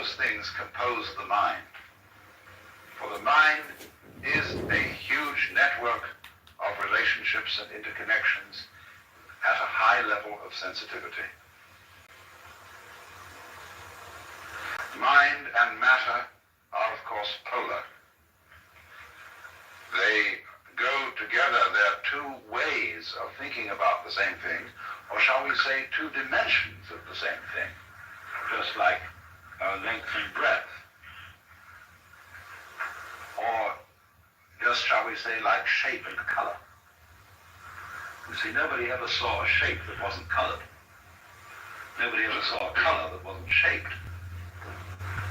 those things compose the mind. For the mind is a huge network of relationships and interconnections at a high level of sensitivity. Mind and matter are, of course, polar. They go together. They're two ways of thinking about the same thing, or shall we say two dimensions of the same thing, just like length and breadth. Or just, shall we say, like shape and color. You see, nobody ever saw a shape that wasn't colored. Nobody ever saw a color that wasn't shaped.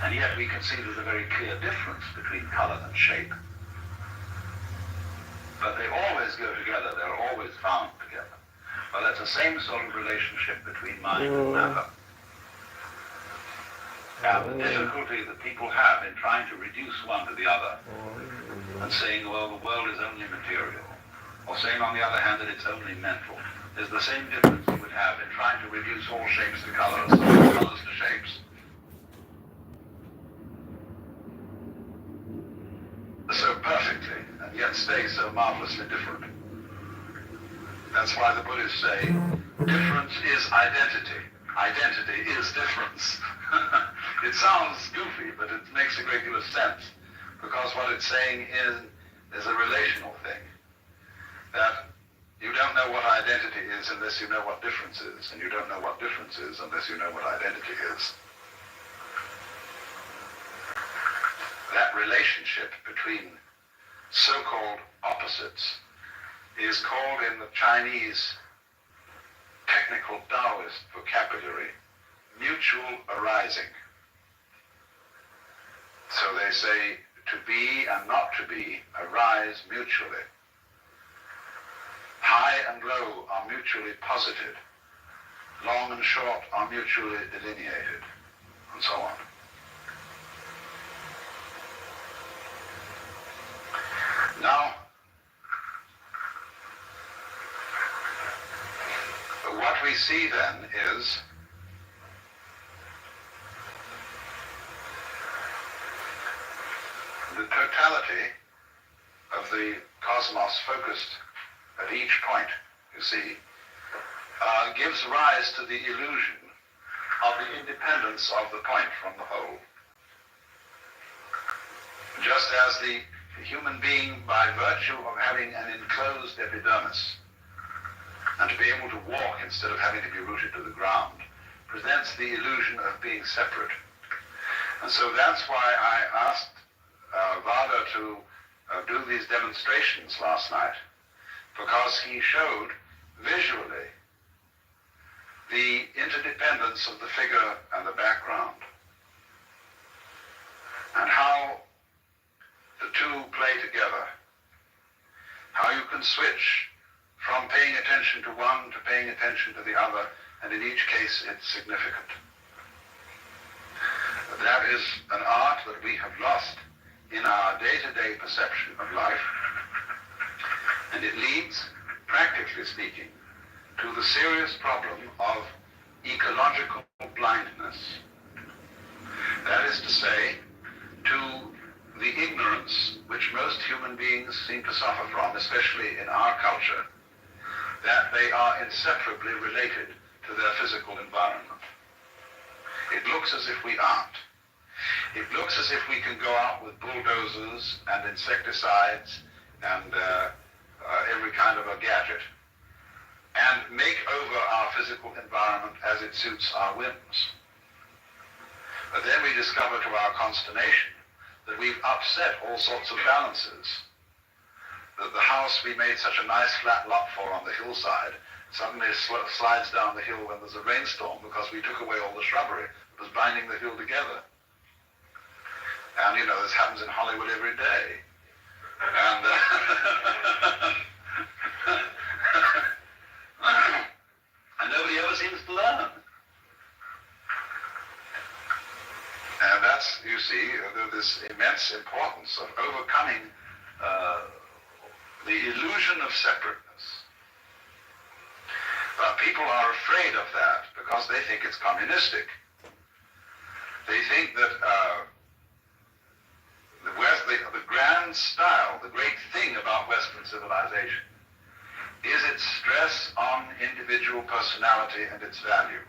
And yet we can see there's a very clear difference between color and shape. But they always go together. They're always bound together. Well, that's the same sort of relationship between mind and matter. Now, the difficulty that people have in trying to reduce one to the other and saying, well, the world is only material, or saying, on the other hand, that it's only mental, is the same difference you would have in trying to reduce all shapes to colors, or colors to shapes. So perfectly, and yet stay so marvelously different. That's why the Buddhists say, difference is identity. Identity is difference. It sounds goofy, but it makes a great deal of sense, because what it's saying is a relational thing. That you don't know what identity is unless you know what difference is, and you don't know what difference is unless you know what identity is. That relationship between so-called opposites is called in the Chinese technical Taoist vocabulary mutual arising. So they say to be and not to be arise mutually. High and low are mutually posited. Long and short are mutually delineated, and so on. Now, what we see then is the totality of the cosmos focused at each point, you see, gives rise to the illusion of the independence of the point from the whole. Just as the human being, by virtue of having an enclosed epidermis, and to be able to walk instead of having to be rooted to the ground, presents the illusion of being separate. And so that's why I asked Vada to do these demonstrations last night, because he showed visually the interdependence of the figure and the background, and how the two play together, how you can switch from paying attention to one to paying attention to the other, and in each case it's significant. That is an art that we have lost in our day-to-day perception of life, and it leads, practically speaking, to the serious problem of ecological blindness. That is to say, to the ignorance which most human beings seem to suffer from, especially in our culture, that they are inseparably related to their physical environment. It looks as if we aren't. It looks as if we can go out with bulldozers and insecticides and every kind of a gadget and make over our physical environment as it suits our whims. But then we discover to our consternation that we've upset all sorts of balances. That the house we made such a nice flat lot for on the hillside suddenly slides down the hill when there's a rainstorm because we took away all the shrubbery that was binding the hill together. And you know, this happens in Hollywood every day. And and nobody ever seems to learn. And that's, you see, this immense importance of overcoming the illusion of separateness. But people are afraid of that because they think it's communistic. They think that the grand style, the great thing about Western civilization, is its stress on individual personality and its value.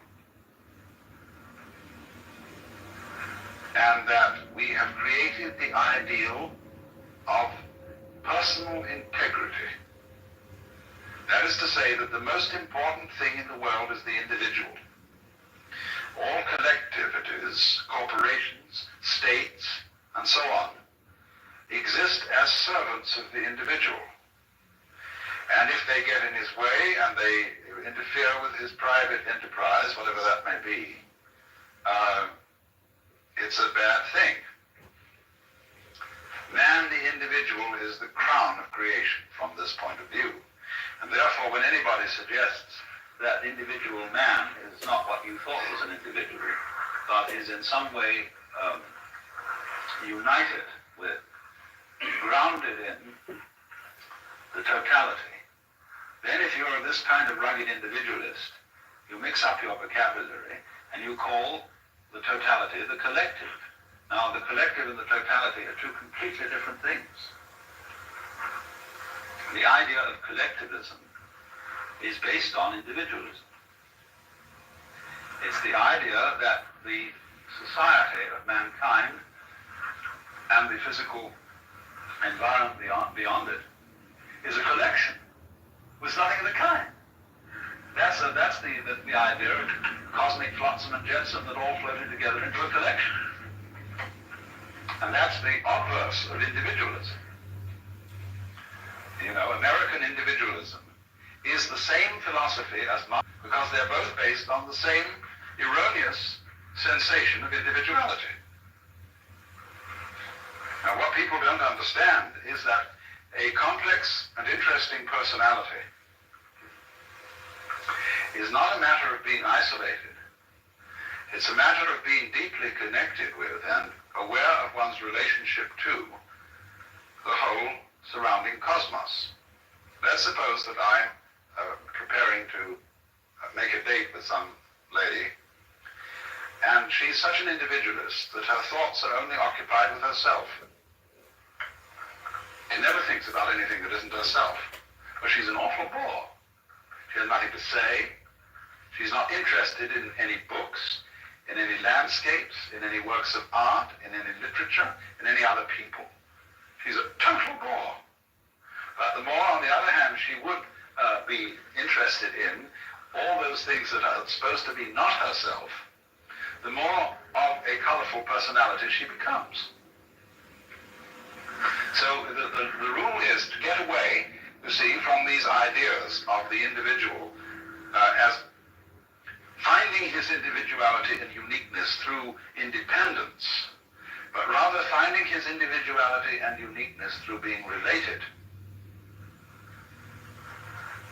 And that we have created the ideal of personal integrity. That is to say that the most important thing in the world is the individual. All collectivities, corporations, states, and so on, exist as servants of the individual. And if they get in his way and they interfere with his private enterprise, whatever that may be, it's a bad thing. Man, the individual, is the crown of creation from this point of view. And therefore, when anybody suggests that individual man is not what you thought was an individual, but is in some way united with, grounded in the totality, then if you're this kind of rugged individualist, you mix up your vocabulary and you call the totality the collective. Now, the collective and the totality are two completely different things. The idea of collectivism is based on individualism. It's the idea that the society of mankind and the physical environment beyond it is a collection with nothing of the kind. That's the idea of cosmic flotsam and jetsam that all floated together into a collection. And that's the obverse of individualism. You know, American individualism is the same philosophy as mine, because they're both based on the same erroneous sensation of individuality. Now, what people don't understand is that a complex and interesting personality is not a matter of being isolated. It's a matter of being deeply connected with and aware of one's relationship to the whole surrounding cosmos. Let's suppose that I'm preparing to make a date with some lady, and she's such an individualist that her thoughts are only occupied with herself. She never thinks about anything that isn't herself. But she's an awful bore. She has nothing to say. She's not interested in any books, in any landscapes, in any works of art, in any literature, in any other people. She's a total bore. But the more, on the other hand, she would be interested in all those things that are supposed to be not herself, the more of a colorful personality she becomes. So the rule is to get away, you see, from these ideas of the individual as finding his individuality and uniqueness through independence, but rather finding his individuality and uniqueness through being related.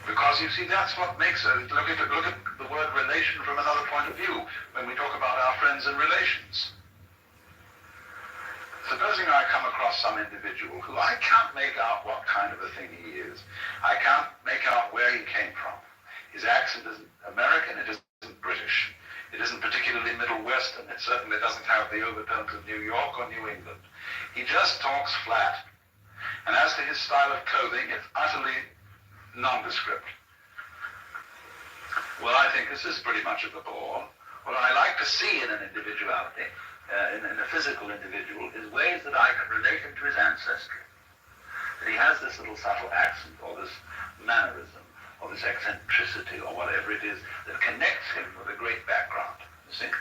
Because, you see, that's what makes it. Look at the word relation from another point of view when we talk about our friends and relations. Supposing I come across some individual who I can't make out what kind of a thing he is. I can't make out where he came from. His accent isn't American, it isn't British. It isn't particularly Middle Western. It certainly doesn't have the overtones of New York or New England. He just talks flat. And as to his style of clothing, it's utterly nondescript. Well, I think this is pretty much of a bore. What I like to see in an individuality, in a physical individual, is ways that I can relate him to his ancestry. That he has this little subtle accent, or this mannerism, or this eccentricity, or whatever it is, that connects him with a great background, you see?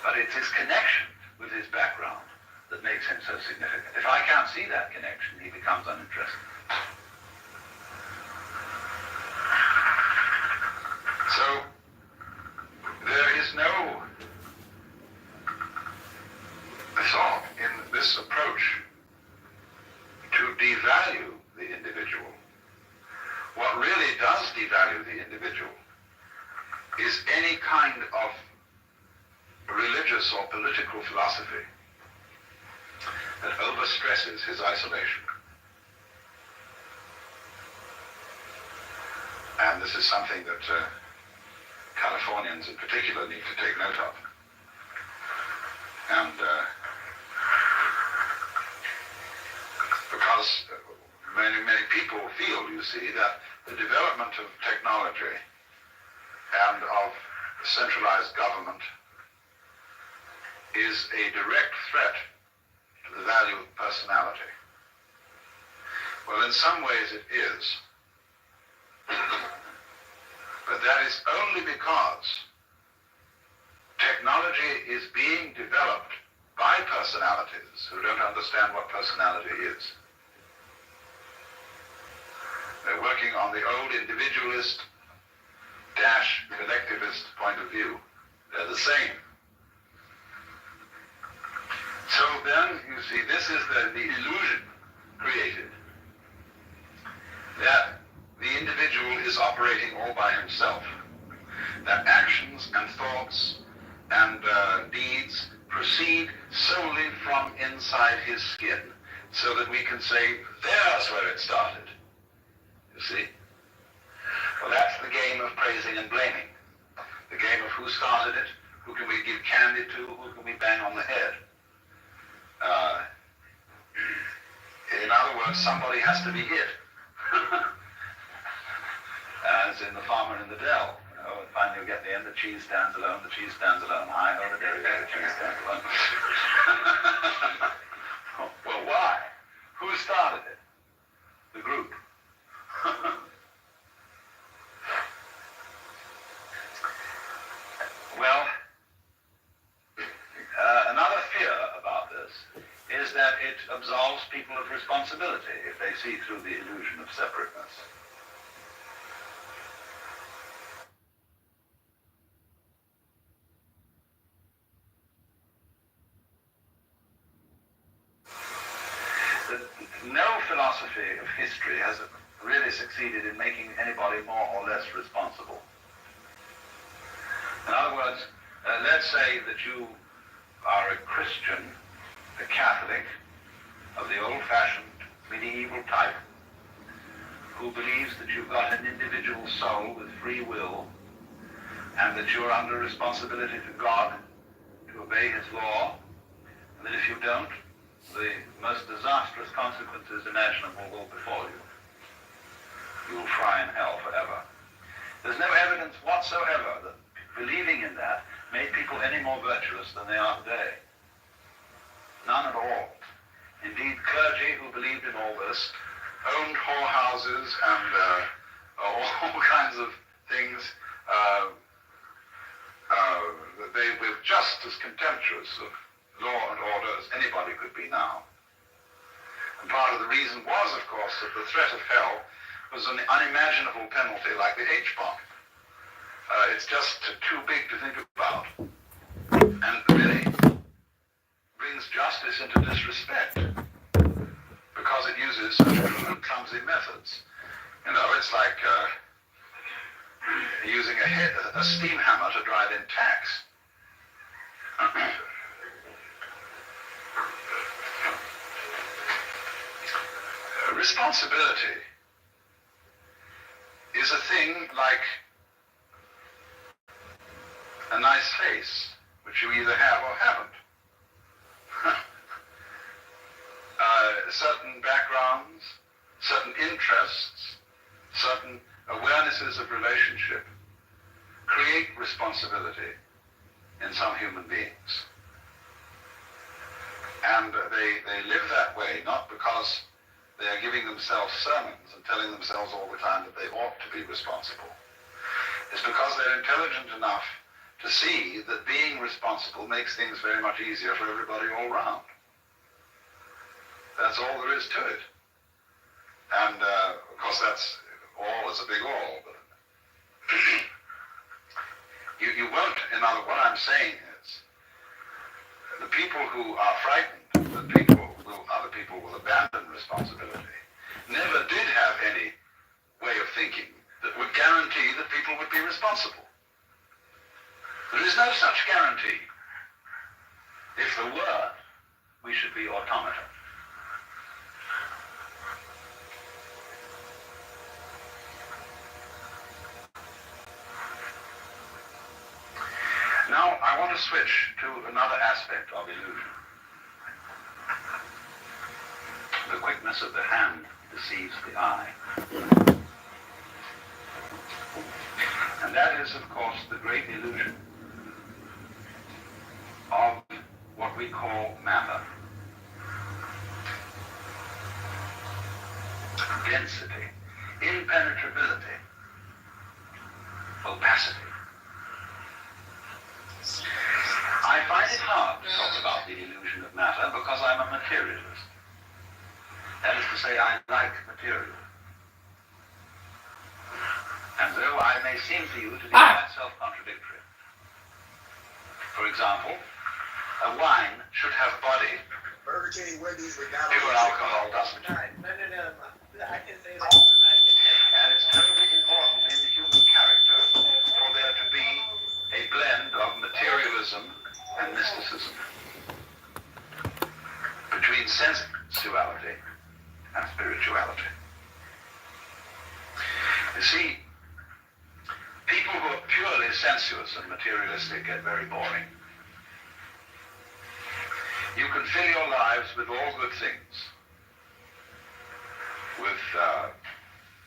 But it's his connection with his background that makes him so significant. If I can't see that connection, he becomes uninteresting. So, there is no thought in this approach to devalue the individual. What really does devalue the individual is any kind of religious or political philosophy that overstresses his isolation. And this is something that Californians in particular need to take note of. And because many people feel, you see, that the development of technology and of centralized government is a direct threat to the value of personality. Well, in some ways it is. But that is only because technology is being developed by personalities who don't understand what personality is. They're working on the old individualist -- collectivist point of view. They're the same. So then, you see, this is the illusion created that the individual is operating all by himself, that actions and thoughts and deeds proceed solely from inside his skin, so that we can say, there's where it started. You see? Well, that's the game of praising and blaming. The game of who started it, who can we give candy to, who can we bang on the head. In other words, somebody has to be hit. As in The Farmer in the Dell. You know, and finally you get the end, the cheese stands alone, the cheese stands alone. Hi, oh, the dairy, the cheese stands alone. Well, why? Who started it? The group. Well, another fear about this is that it absolves people of responsibility if they see through the illusion of separateness. No philosophy of history has really succeeded in making anybody more or less responsible. In other words, let's say that you are a Christian, a Catholic of the old-fashioned medieval type, who believes that you've got an individual soul with free will, and that you're under responsibility to God to obey his law, and that if you don't, the most disastrous consequences imaginable will befall you. You will fry in hell forever. There's no evidence whatsoever that believing in that made people any more virtuous than they are today. None at all. Indeed, clergy who believed in all this owned whorehouses and all kinds of things. They were just as contemptuous of law and order as anybody could be now. And part of the reason was, of course, that the threat of hell was an unimaginable penalty like the H-bomb. It's just too big to think about. And really brings justice into disrespect because it uses such crude and clumsy methods. You know, it's like using a steam hammer to drive in tacks. Responsibility is a thing like a nice face, which you either have or haven't. Certain backgrounds, certain interests, certain awarenesses of relationship create responsibility in some human beings. And they live that way, not because they are giving themselves sermons and telling themselves all the time that they ought to be responsible. It's because they're intelligent enough to see that being responsible makes things very much easier for everybody all around. That's all there is to it. And of course that's all is a big all. But you won't, in other words, what I'm saying is, the people who are frightened that other people will abandon responsibility never did have any way of thinking that would guarantee that people would be responsible. There is no such guarantee. If there were, we should be automata. Now, I want to switch to another aspect of illusion. The quickness of the hand deceives the eye. And that is, of course, the great illusion of what we call matter. Density, impenetrability, opacity. I find it hard to talk about the illusion of matter because I'm a materialist. That is to say, I like material. And though I may seem to you to be quite self-contradictory. For example, a wine should have body. Burger King, Wendy's, Pure alcohol doesn't. No. I can say that. And it's terribly important in the human character for there to be a blend of materialism and mysticism. Between sensuality and spirituality. You see, people who are purely sensuous and materialistic get very boring. You can fill your lives with all good things. With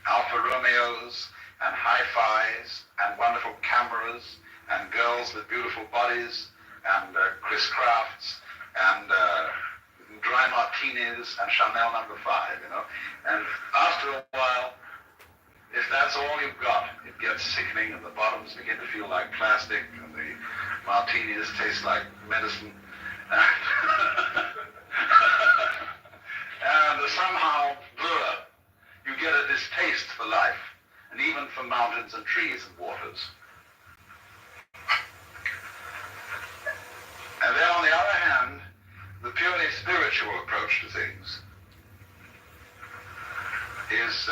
Alfa Romeos and hi-fis and wonderful cameras and girls with beautiful bodies and Chris Crafts and dry martinis and Chanel No. 5, you know. And after a while, if that's all you've got, it gets sickening and the bottoms begin to feel like plastic and the martinis taste like medicine. And somehow, you get a distaste for life, and even for mountains and trees and waters. And then on the other hand, the purely spiritual approach to things is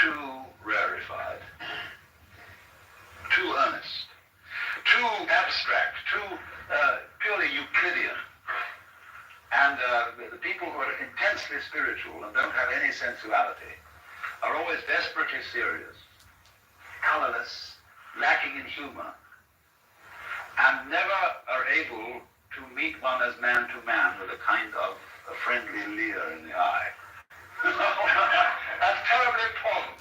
too rarefied, too earnest, too abstract, too purely Euclidean. And the people who are intensely spiritual and don't have any sensuality are always desperately serious, colorless, lacking in humor, and never are able to meet one as man to man with a kind of a friendly leer in the eye. That's terribly important.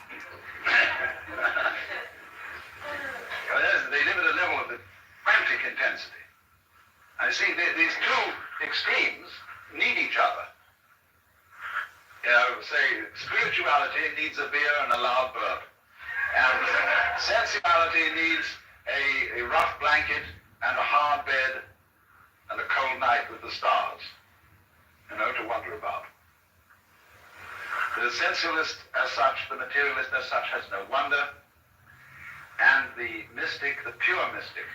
They live at a level of frantic intensity. I see these two extremes need each other. Say, spirituality needs a beer and a loud burp. And sensuality needs a rough blanket and a hard bed and a cold night with the stars, you know, to wonder about. The sensualist as such, the materialist as such, has no wonder, and the mystic, the pure mystic,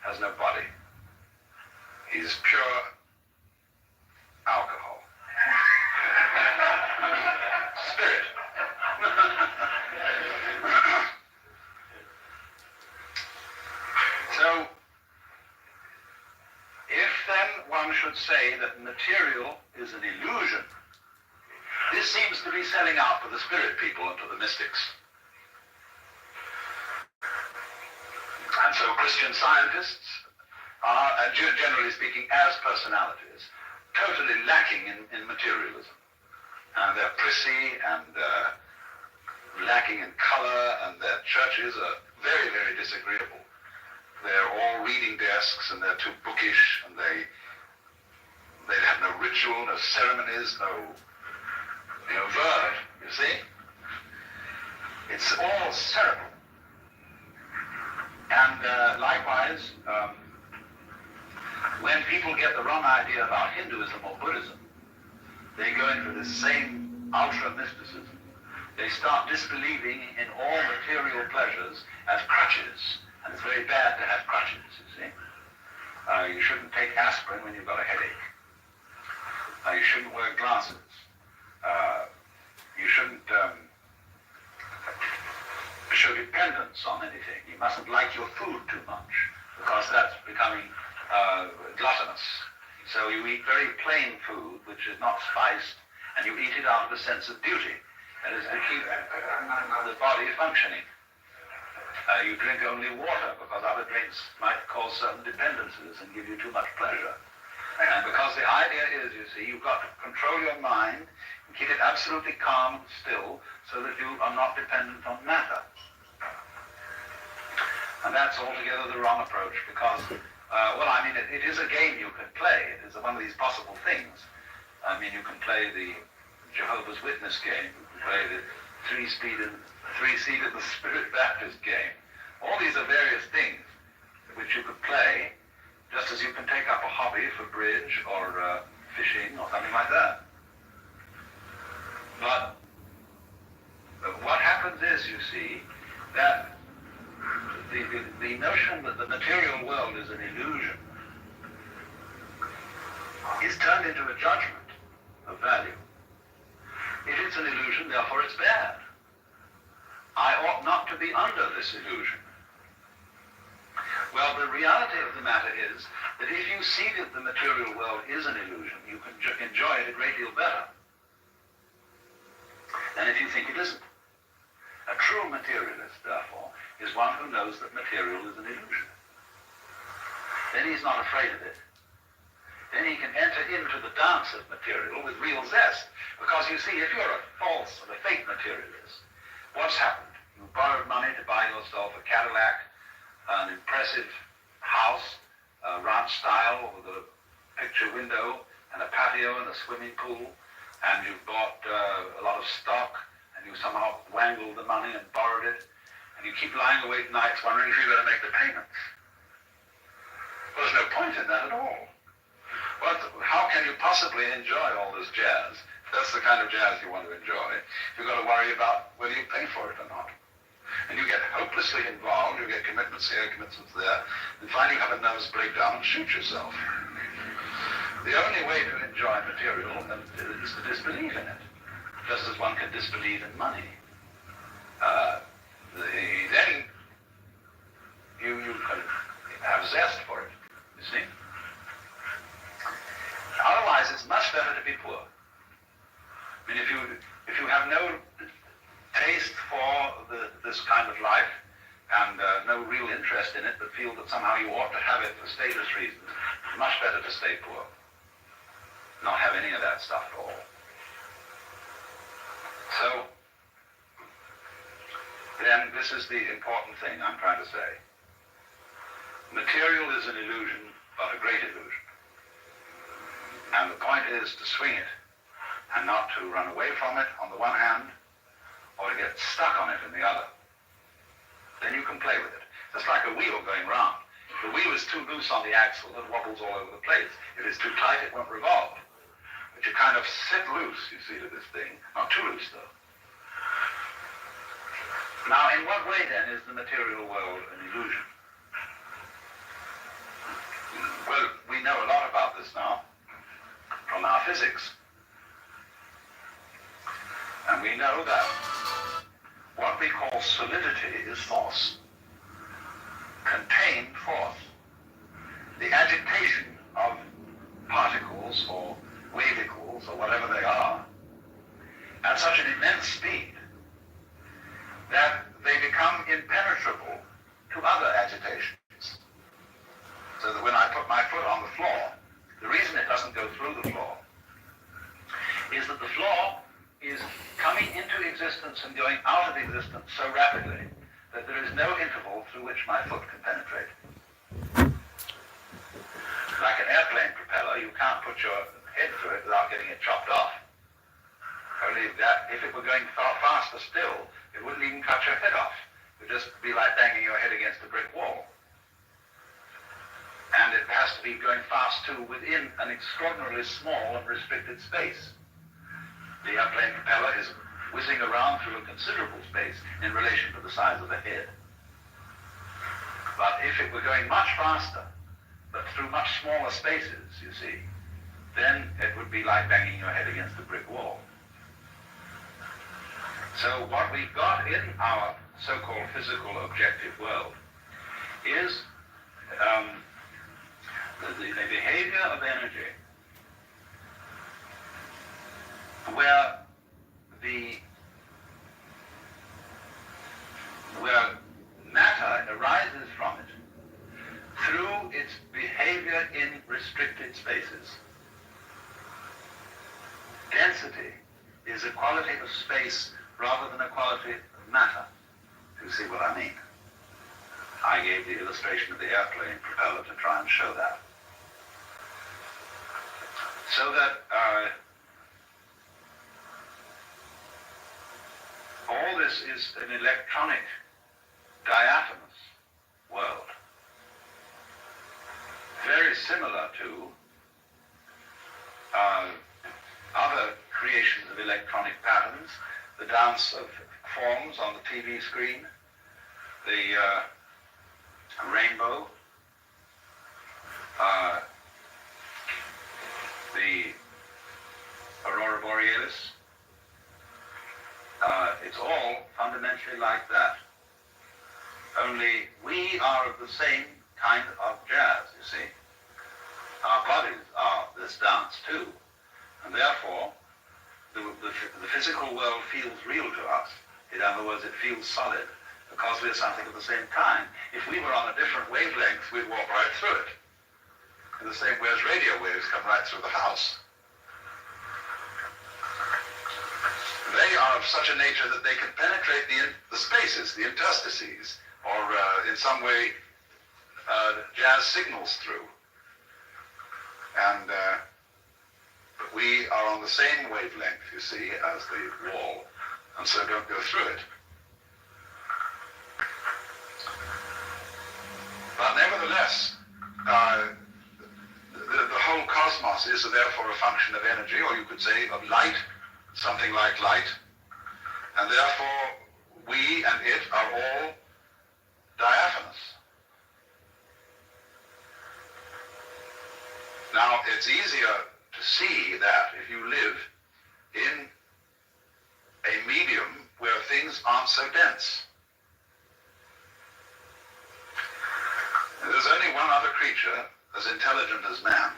has no body. He's pure alcohol. Spirit. So, if then one should say that material is an illusion, this seems to be selling out for the spirit people and for the mystics. And so Christian scientists are, generally speaking, as personalities, totally lacking in materialism. And they're prissy and lacking in color, and their churches are very, very disagreeable. They're all reading desks, and they're too bookish, and they have no ritual, no ceremonies, no verve, you see? It's all ceremony. And likewise, when people get the wrong idea about Hinduism or Buddhism, they go into this same ultra-mysticism. They start disbelieving in all material pleasures as crutches. And it's very bad to have crutches, you see. You shouldn't take aspirin when you've got a headache. You shouldn't wear glasses. You shouldn't show dependence on anything. You mustn't like your food too much, because that's becoming gluttonous. So you eat very plain food, which is not spiced, and you eat it out of a sense of duty. That is to keep the body functioning. You drink only water because other drinks might cause certain dependencies and give you too much pleasure. And because the idea is, you see, you've got to control your mind and keep it absolutely calm and still so that you are not dependent on matter. And that's altogether the wrong approach because, it is a game you can play. It is one of these possible things. I mean, you can play the Jehovah's Witness game. You can play the three-seated the Spirit Baptist game. All these are various things which you could play just as you can take up a hobby for bridge or fishing or something like that. But what happens is, you see, that the notion that the material world is an illusion is turned into a judgment of value. If it's an illusion, therefore it's bad. I ought not to be under this illusion. Well, the reality of the matter is that if you see that the material world is an illusion, you can enjoy it a great deal better than if you think it isn't. A true materialist, therefore, is one who knows that material is an illusion. Then he's not afraid of it. Then he can enter into the dance of material with real zest. Because you see, if you're a false or a fake materialist, what's happened? You borrowed money to buy yourself a Cadillac, an impressive house, ranch style with a picture window and a patio and a swimming pool, and you bought a lot of stock, and you somehow wangled the money and borrowed it, and you keep lying awake nights wondering if you're going to make the payments. Well, there's no point in that at all. How can you possibly enjoy all this jazz? If that's the kind of jazz you want to enjoy, you've got to worry about whether you pay for it or not. And you get hopelessly involved, you get commitments here, commitments there, and finally you have a nervous breakdown and shoot yourself. The only way to enjoy material is to disbelieve in it, just as one can disbelieve in money. Then you can have zest for it, you see. Otherwise, it's much better to be poor. I mean, if you have no taste for this kind of life and no real interest in it, but feel that somehow you ought to have it for status reasons, it's much better to stay poor. Not have any of that stuff at all. So, then this is the important thing I'm trying to say. Material is an illusion, but a great illusion. And the point is to swing it and not to run away from it on the one hand or to get stuck on it in the other. Then you can play with it. It's like a wheel going round. If the wheel is too loose on the axle, it wobbles all over the place. If it's too tight, it won't revolve. But you kind of sit loose, you see, to this thing. Not too loose, though. Now, in what way, then, is the material world an illusion? Well, we know a lot about this now from our physics. And we know that what we call solidity is force. Contained force. The agitation of particles or wavicles or whatever they are at such an immense speed that they become impenetrable to other agitations. So that when I put my foot on the floor, the reason it doesn't go through the floor is that the floor is coming into existence and going out of existence so rapidly that there is no interval through which my foot can penetrate. Like an airplane propeller, you can't put your head through it without getting it chopped off. Only that if it were going faster still, it wouldn't even cut your head off. It would just be like banging your head against a brick wall. And it has to be going fast too within an extraordinarily small and restricted space. The airplane propeller is whizzing around through a considerable space in relation to the size of the head. But if it were going much faster, but through much smaller spaces, you see, then it would be like banging your head against a brick wall. So what we've got in our so-called physical objective world is the behavior of energy where matter restricted spaces. Density is a quality of space rather than a quality of matter. You see what I mean? I gave the illustration of the airplane propeller to try and show that. So that all this is an electronic, diaphanous world. Very similar to other creations of electronic patterns, the dance of forms on the TV screen, the rainbow, the aurora borealis. It's all fundamentally like that. Only we are of the same kind of jazz, you see. Our bodies are this dance too. And therefore, the physical world feels real to us. In other words, it feels solid because we're something of the same kind. If we were on a different wavelength, we'd walk right through it. In the same way as radio waves come right through the house. They are of such a nature that they can penetrate the spaces, the interstices, or in some way jazz signals through. And but we are on the same wavelength, you see, as the wall, and so don't go through it. But nevertheless, the whole cosmos is therefore a function of energy, or you could say of light, something like light, and therefore we and it are all diaphanous. Now, it's easier to see that if you live in a medium where things aren't so dense. And there's only one other creature as intelligent as man,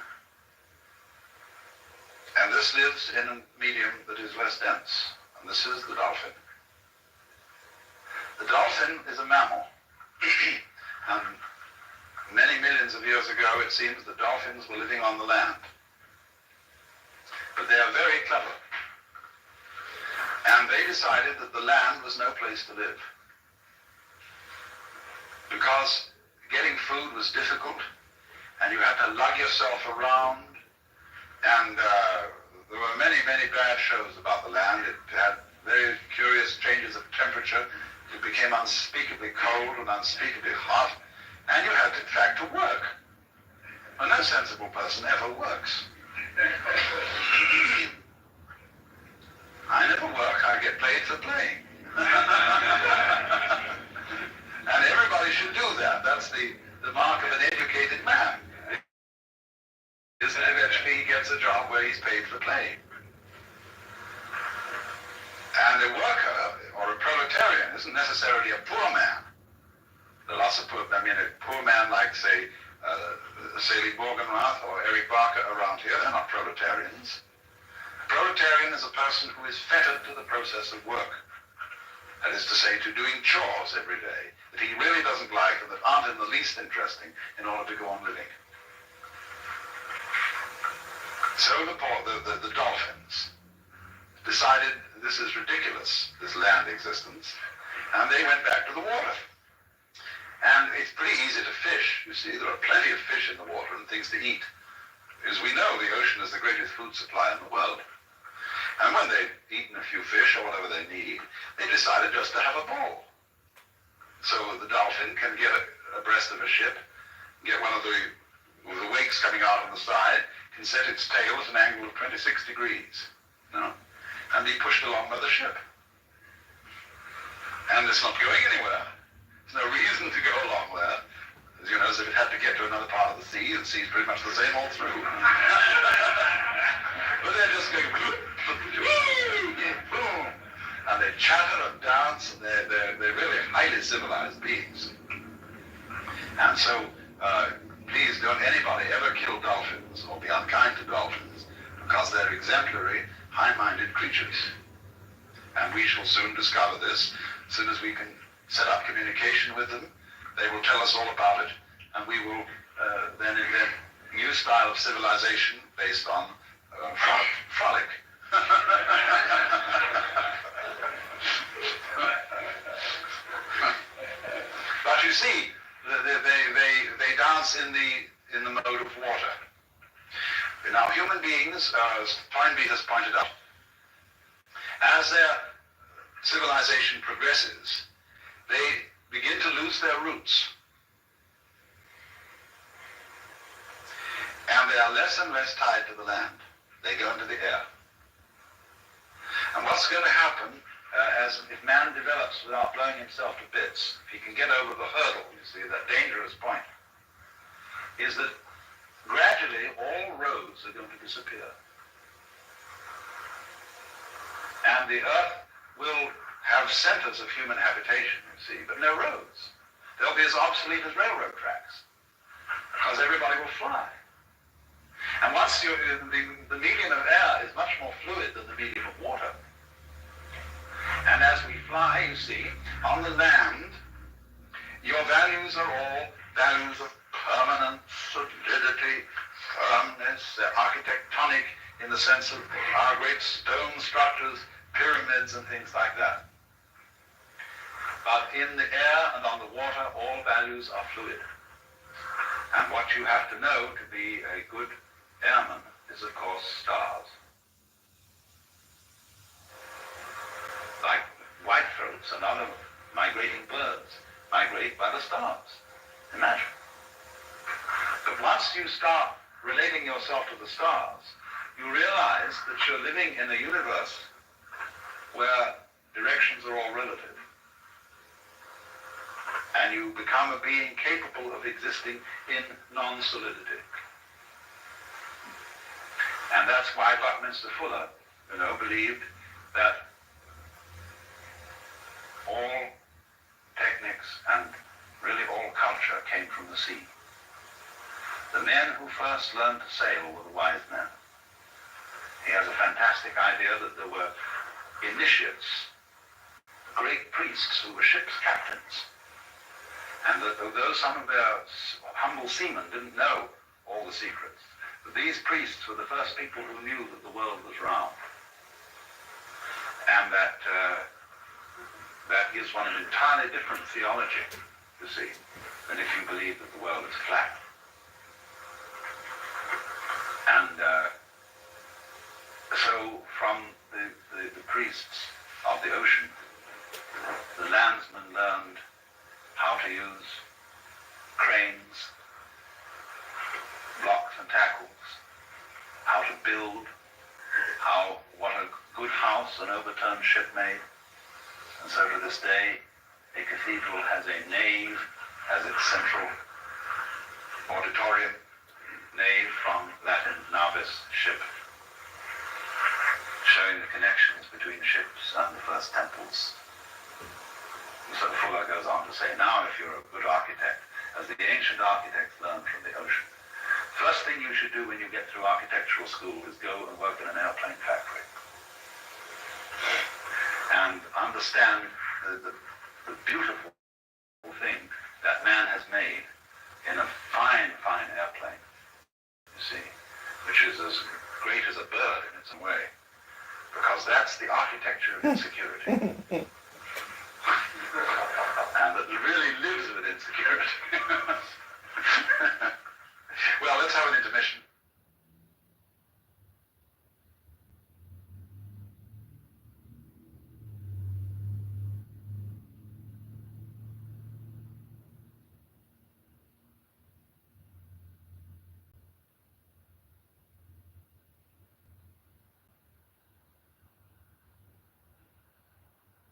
and this lives in a medium that is less dense, and this is the dolphin. The dolphin is a mammal, and many millions of years ago it seems the dolphins were living on the land. But they are very clever, and they decided that the land was no place to live, because getting food was difficult, and you had to lug yourself around, and there were many, many bad shows about the land. It had very curious changes of temperature. It became unspeakably cold and unspeakably hot, and you had, in fact, to work. Well, no sensible person ever works. I never work, I get paid for playing. And everybody should do that. That's the mark of an educated man. Is that eventually he gets a job where he's paid for playing. And a worker, or a proletarian, isn't necessarily a poor man. There are lots of poor, a poor man like, say, Saley Morganrath or Eric Barker around here, they're not proletarians. A proletarian is a person who is fettered to the process of work. That is to say, to doing chores every day that he really doesn't like and that aren't in the least interesting in order to go on living. So the dolphins decided this is ridiculous, this land existence, and they went back to the water. And it's pretty easy to fish, you see. There are plenty of fish in the water and things to eat. As we know, the ocean is the greatest food supply in the world. And when they've eaten a few fish or whatever they need, they decided just to have a ball. So the dolphin can get abreast of a ship, get one of the wakes coming out on the side, can set its tail at an angle of 26 degrees, and be pushed along by the ship. And it's not going anywhere. There's no reason to go along there. As you know, as if it had to get to another part of the sea's pretty much the same all through. But they're just going, boom, and they chatter and dance, and they're really highly civilized beings. And so, please don't anybody ever kill dolphins or be unkind to dolphins, because they're exemplary, high-minded creatures. And we shall soon discover this. As soon as we can set up communication with them, they will tell us all about it, and we will then invent new style of civilization based on frolic. But you see, they dance in the mode of water. Now, human beings, as Toynbee has pointed out, as their civilization progresses, they begin to lose their roots. And they are less and less tied to the land. They go into the air. And what's going to happen, as if man develops without blowing himself to bits, if he can get over the hurdle, you see, that dangerous point, is that gradually all roads are going to disappear. And the earth will have centers of human habitation, you see, but no roads. They'll be as obsolete as railroad tracks, because everybody will fly. And once the medium of air is much more fluid than the medium of water. And as we fly, you see, on the land, your values are all values of permanence, solidity, firmness, architectonic in the sense of our great stone structures, pyramids and things like that. But in the air and on the water, all values are fluid. And what you have to know to be a good airman is, of course, stars. Like whitethroats and other migrating birds migrate by the stars. Imagine. But once you start relating yourself to the stars, you realize that you're living in a universe where directions are all relative. And you become a being capable of existing in non-solidity. And that's why Buckminster Fuller, believed that all techniques and really all culture came from the sea. The men who first learned to sail were the wise men. He has a fantastic idea that there were initiates, great priests who were ship's captains, and that although some of their humble seamen didn't know all the secrets, but these priests were the first people who knew that the world was round, and that gives one an entirely different theology, you see, than if you believe that the world is flat. And so from the priests of the ocean, the landsmen learned how to use cranes, blocks and tackles, how to build, what a good house an overturned ship made. And so to this day, a cathedral has a nave as its central auditorium, nave from Latin navis, ship, showing the connections between ships and the first temples. And so Fuller goes on to say, now if you're a good architect, as the ancient architects learned from the ocean, first thing you should do when you get through architectural school is go and work in an airplane factory. And understand the beautiful thing that man has made in a fine, fine airplane, you see, which is as great as a bird in its own way, because that's the architecture of insecurity. And that really lives with insecurity. Well, let's have an intermission.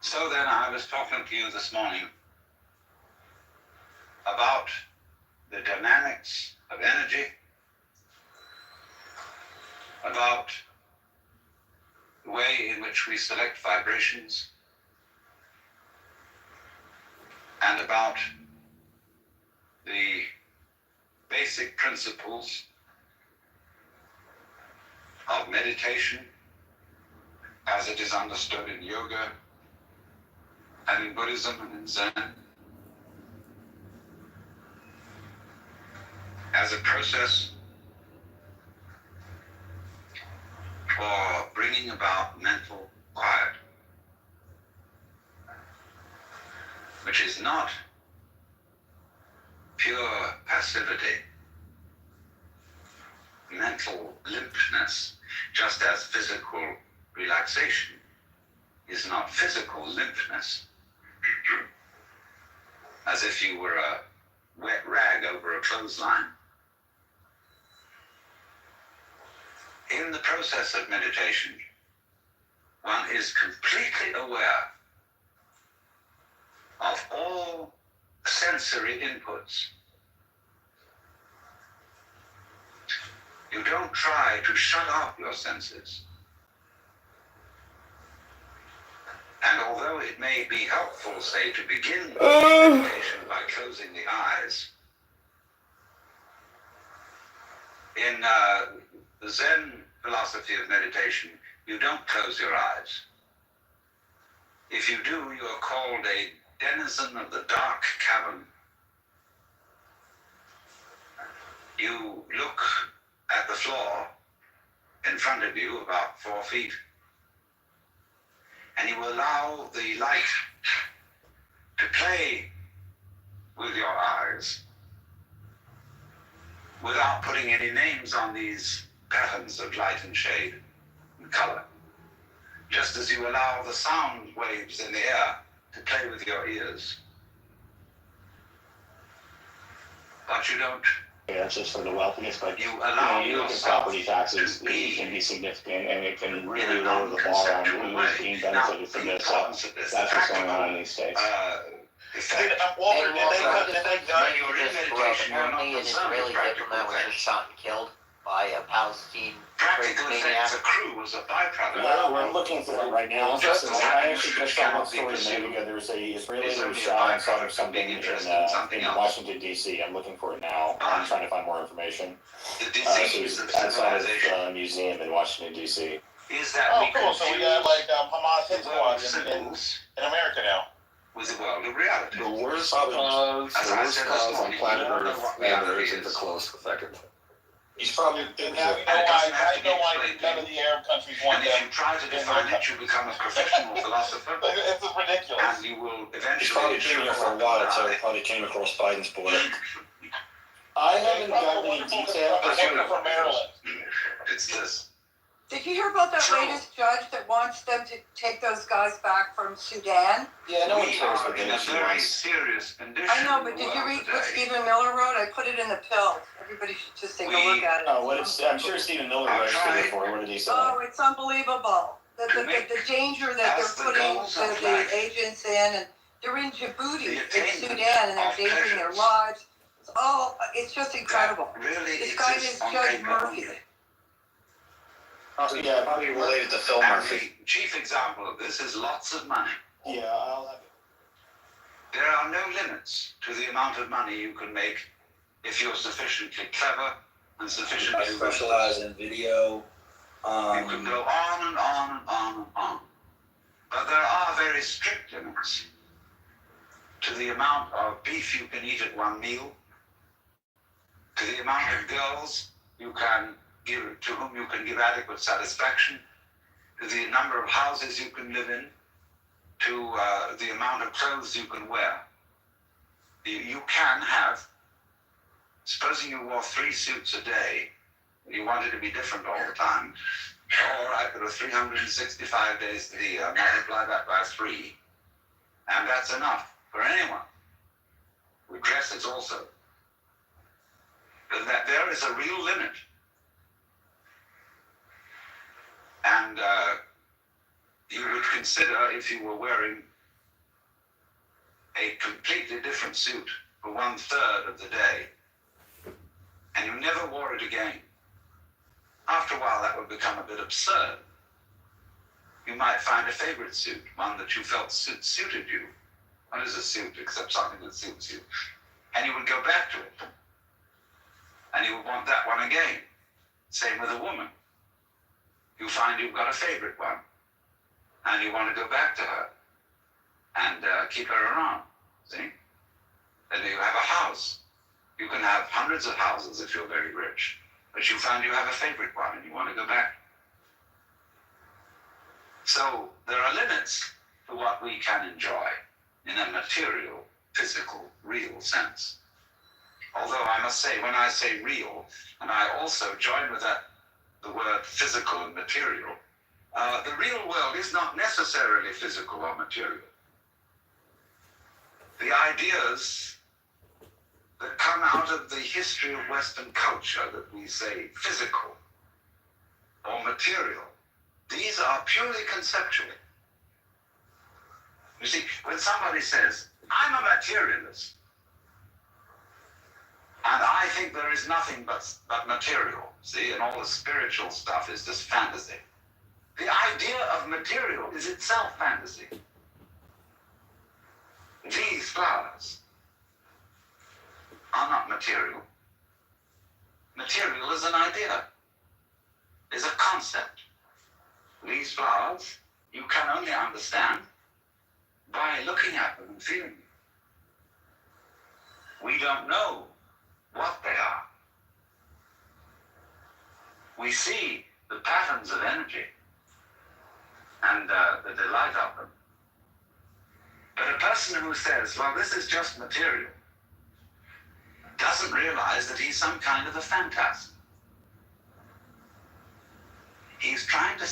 So then I was talking to you this morning about the dynamics of energy, about the way in which we select vibrations, and about the basic principles of meditation as it is understood in yoga and in Buddhism and in Zen, as a process or bringing about mental quiet, which is not pure passivity, mental limpness, just as physical relaxation is not physical limpness, as if you were a wet rag over a clothesline. In the process of meditation, one is completely aware of all sensory inputs. You don't try to shut off your senses. And although it may be helpful, say, to begin meditation by closing the eyes, in the Zen philosophy of meditation, you don't close your eyes. If you do, you are called a denizen of the dark cavern. You look at the floor in front of you about 4 feet, and you allow the light to play with your eyes without putting any names on these patterns of light and shade and color. Just as you allow the sound waves in the air to play with your ears. But you don't. Yeah, it's just for the wealthiest, but you allow you look at property taxes, it can be significant, and it can really lower the bar on who's being benefited from this. That's what's going on in these states. Walter, did they apparently an Israeli Israeli diplomat was just shot and killed by a Palestinian maniac. Accrue was a byproduct. Well, we're looking for it right now. I actually just saw one story a minute ago. There was a Israeli who was shot inside of something in Washington, D.C. I'm looking for it now. I'm trying to find more information. So he's outside of a museum in Washington, D.C. Is that cool. So we got like Hamas hit squads in America now. With the world of reality. The worst cause on planet Earth, and there isn't a close second. He's probably. Now I know why none of the Arab countries want them. And if you try to define it, you become a professional philosopher. It's ridiculous. And you will eventually. He's probably been here for a while, so he probably came across Biden's border. I haven't got any detail. From Maryland. It's this. Did you hear about that latest judge that wants them to take those guys back from Sudan? Yeah, no one cares what in a very serious condition. I know, but did you read what Stephen Miller wrote? I put it in the pill. Everybody should just take a look at it. Oh, I'm sure Stephen Miller registered it for. What did he say? Oh, it's unbelievable. The danger that they're putting the agents in, and they're in Djibouti, in Sudan, and they're endangering their lives. It's just incredible. This guy is Judge Murphy. Yeah, probably related to Phil Murphy. The chief example of this is lots of money. Yeah, I'll have it. There are no limits to the amount of money you can make if you're sufficiently clever and sufficiently. I specialize in video. You can go on and on and on and on. But there are very strict limits to the amount of beef you can eat at one meal, to the amount of girls you can to whom you can give adequate satisfaction, to the number of houses you can live in, to the amount of clothes you can wear. You can have, supposing you wore 3 suits a day, and you wanted to be different all the time, all right, there are 365 days of the year, multiply that by 3, and that's enough for anyone. With dresses also. But that there is a real limit. And you would consider, if you were wearing a completely different suit for 1/3 of the day, and you never wore it again, after a while that would become a bit absurd. You might find a favorite suit, one that you felt suited you. What is a suit except something that suits you? And you would go back to it. And you would want that one again. Same with a woman. You find you've got a favorite one, and you want to go back to her and keep her around, see? Then you have a house. You can have hundreds of houses if you're very rich, but you find you have a favorite one and you want to go back. So there are limits to what we can enjoy in a material, physical, real sense. Although I must say, when I say real, and I also join with that the word physical and material, the real world is not necessarily physical or material. The ideas that come out of the history of Western culture that we say physical or material, these are purely conceptual. You see, when somebody says, I'm a materialist, and I think there is nothing but material, see, and all the spiritual stuff is just fantasy. The idea of material is itself fantasy. These flowers are not material. Material is an idea, is a concept. These flowers you can only understand by looking at them and feeling them. We don't know what they are. We see the patterns of energy and the delight of them. But a person who says, well, this is just material, doesn't realize that he's some kind of a phantasm. He's trying to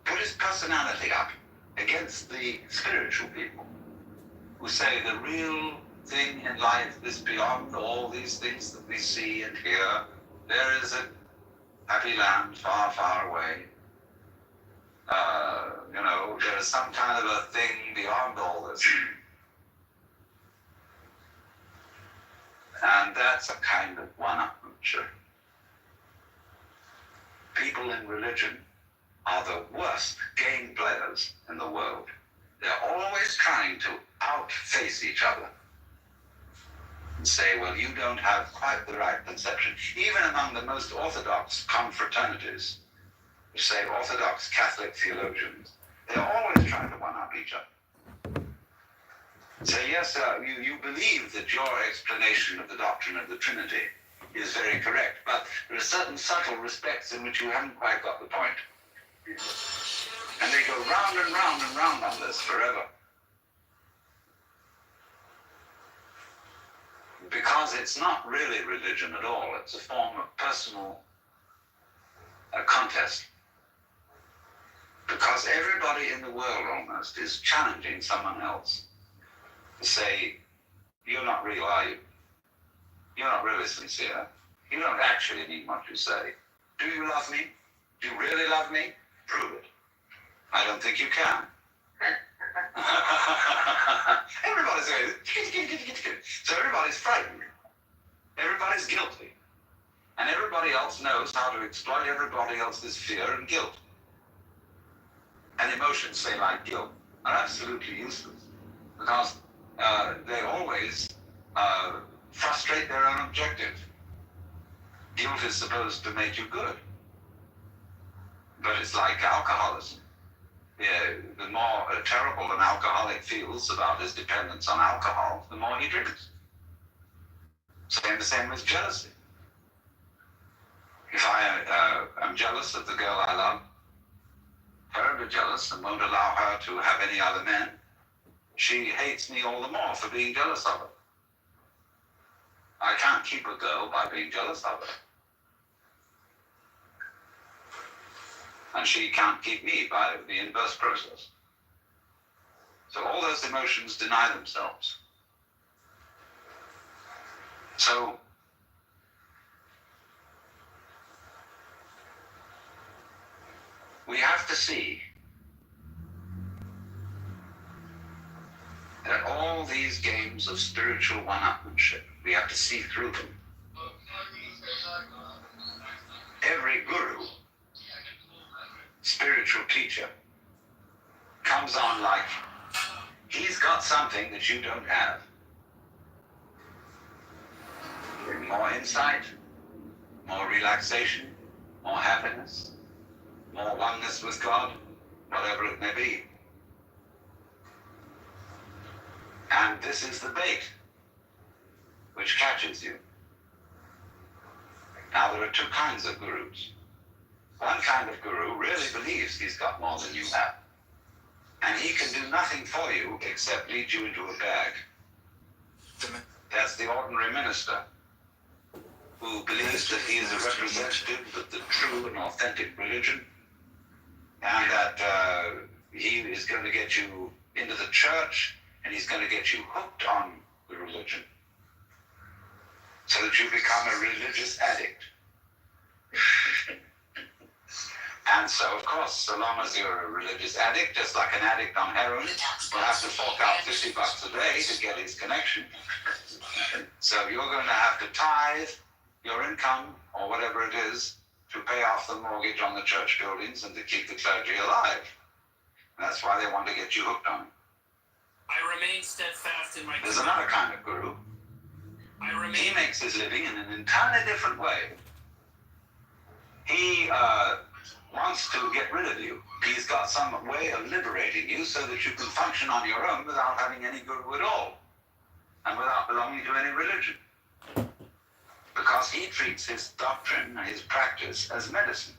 put his personality up against the spiritual people who say the real thing in life is beyond all these things that we see and hear. There is a happy land far, far away. There is some kind of a thing beyond all this. And that's a kind of one-upmanship. People in religion are the worst game players in the world. They're always trying to outface each other and say, well, you don't have quite the right conception. Even among the most orthodox confraternities, say Orthodox Catholic theologians, they're always trying to one-up each other. Say, yes, you believe that your explanation of the doctrine of the Trinity is very correct, but there are certain subtle respects in which you haven't quite got the point. And they go round and round and round on this forever. Because it's not really religion at all. It's a form of personal contest. Because everybody in the world almost is challenging someone else to say, you're not real, are you? You're not really sincere. You don't actually mean what you say. Do you love me? Do you really love me? Prove it. I don't think you can. Everybody's going, so everybody's frightened. Everybody's guilty. And everybody else knows how to exploit everybody else's fear and guilt. And emotions, say, like guilt, are absolutely useless because they always frustrate their own objective. Guilt is supposed to make you good. But it's like alcoholism. The more terrible an alcoholic feels about his dependence on alcohol, the more he drinks. The same with jealousy. If I am jealous of the girl I love, terribly jealous, and won't allow her to have any other men, she hates me all the more for being jealous of her. I can't keep a girl by being jealous of her. And she can't keep me by the inverse process. So all those emotions deny themselves. So we have to see that all these games of spiritual one-upmanship, we have to see through them. Every guru, spiritual teacher, comes on like he's got something that you don't have. More insight, more relaxation, more happiness, more oneness with God, whatever it may be. And this is the bait which catches you. Now there are two kinds of gurus. One kind of guru really believes he's got more than you have. And he can do nothing for you except lead you into a bag. That's the ordinary minister who believes that he is a representative of the true and authentic religion, and that he is going to get you into the church, and he's going to get you hooked on the religion so that you become a religious addict. And so, of course, so long as you're a religious addict, just like an addict on heroin, will have to fork out $50 a day to get his connection. So you're going to have to tithe your income, or whatever it is, to pay off the mortgage on the church buildings and to keep the clergy alive. And that's why they want to get you hooked on it. I remain steadfast in my... There's another kind of guru. He makes his living in an entirely different way. He wants to get rid of you. He's got some way of liberating you so that you can function on your own without having any guru at all, and without belonging to any religion. Because he treats his doctrine, his practice, as medicine.